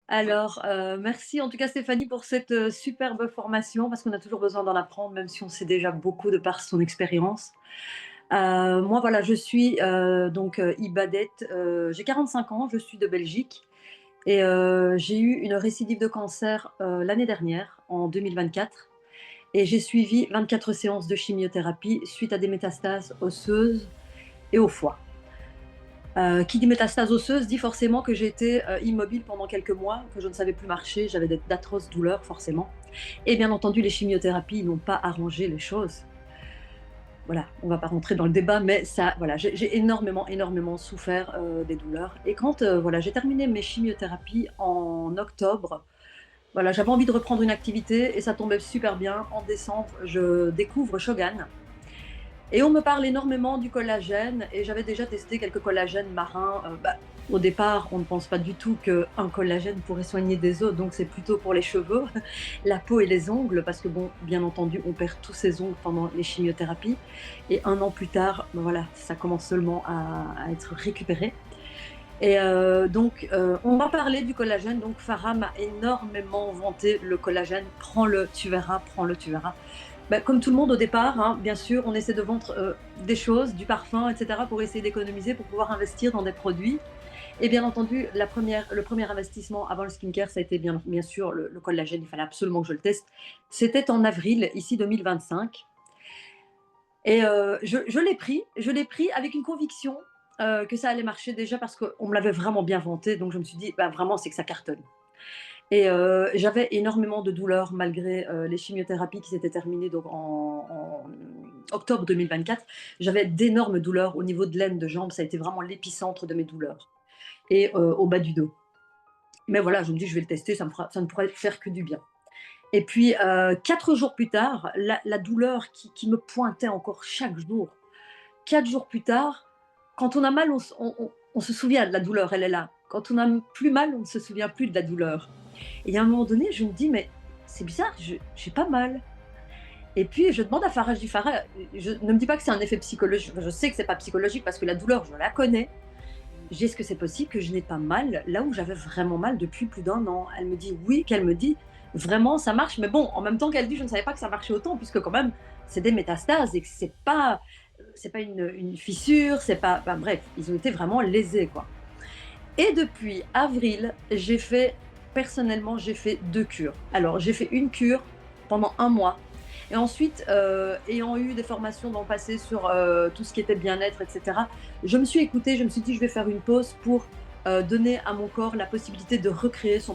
Alors, merci en tout cas Stéphanie pour cette, superbe formation parce qu'on a toujours besoin d'en apprendre même si on sait déjà beaucoup de par son expérience. Moi voilà, je suis, donc, Ibadette, j'ai 45 ans, je suis de Belgique et j'ai eu une récidive de cancer, l'année dernière, en 2024 et j'ai suivi 24 séances de chimiothérapie suite à des métastases osseuses et au foie. Qui dit métastase osseuse dit forcément que j'ai été, immobile pendant quelques mois, que je ne savais plus marcher, j'avais d'atroces douleurs forcément et bien entendu les chimiothérapies n'ont pas arrangé les choses. Voilà, on va pas rentrer dans le débat, mais ça voilà, j'ai énormément, énormément souffert, des douleurs et quand, voilà, j'ai terminé mes chimiothérapies en octobre, voilà, j'avais envie de reprendre une activité et ça tombait super bien. En décembre, je découvre Shogan et on me parle énormément du collagène et j'avais déjà testé quelques collagènes marins. Au départ, on ne pense pas du tout qu'un collagène pourrait soigner des os, donc c'est plutôt pour les cheveux, la peau et les ongles, parce que bon, bien entendu, on perd tous ses ongles pendant les chimiothérapies. Et un an plus tard, ben voilà, ça commence seulement à être récupéré. Et on m'a parlé du collagène, donc Farah m'a énormément vanté le collagène. Prends-le, tu verras, prends-le, tu verras. Bah, comme tout le monde au départ, hein, bien sûr, on essaie de vendre des choses, du parfum, etc., pour essayer d'économiser, pour pouvoir investir dans des produits. Et bien entendu, le premier investissement avant le skincare, ça a été bien sûr le collagène. Il fallait absolument que je le teste. C'était en avril, ici 2025. Et je l'ai pris avec une conviction que ça allait marcher déjà parce qu'on me l'avait vraiment bien vanté. Donc je me suis dit, bah, vraiment, c'est que ça cartonne. Et j'avais énormément de douleurs malgré, les chimiothérapies qui s'étaient terminées donc en octobre 2024. J'avais d'énormes douleurs au niveau de l'aine de jambe, ça a été vraiment l'épicentre de mes douleurs et au bas du dos. Mais voilà, je me dis: «Je vais le tester, ça ne pourrait faire que du bien» et puis, 4 jours plus tard, la douleur qui me pointait encore chaque jour, 4 jours plus tard, quand on a mal, on se souvient de la douleur, elle est là. Quand on a plus mal, on ne se souvient plus de la douleur. Et à un moment donné, je me dis: «Mais c'est bizarre, je j'ai pas mal» et puis je demande à Farah, je dis: «Farah, ne me dis pas que c'est un effet psychologique». Je sais que c'est pas psychologique parce que la douleur, je la connais. Je dis: «Est-ce que c'est possible que je n'ai pas mal là où j'avais vraiment mal depuis plus d'un an?» Elle me dit: «Oui», qu'elle me dit: «Vraiment, ça marche». Mais bon, en même temps qu'elle dit: «Je ne savais pas que ça marchait autant» puisque quand même, c'est des métastases et que c'est pas une fissure, c'est pas enfin bref, ils ont été vraiment lésés, quoi. Et depuis avril, personnellement, j'ai fait 2 cures. Alors, j'ai fait une cure pendant un mois et ensuite, ayant eu des formations dans le passé sur, tout ce qui était bien-être et cetera, je me suis écoutée, je me suis dit: «Je vais faire une pause pour, donner à mon corps la possibilité de recréer son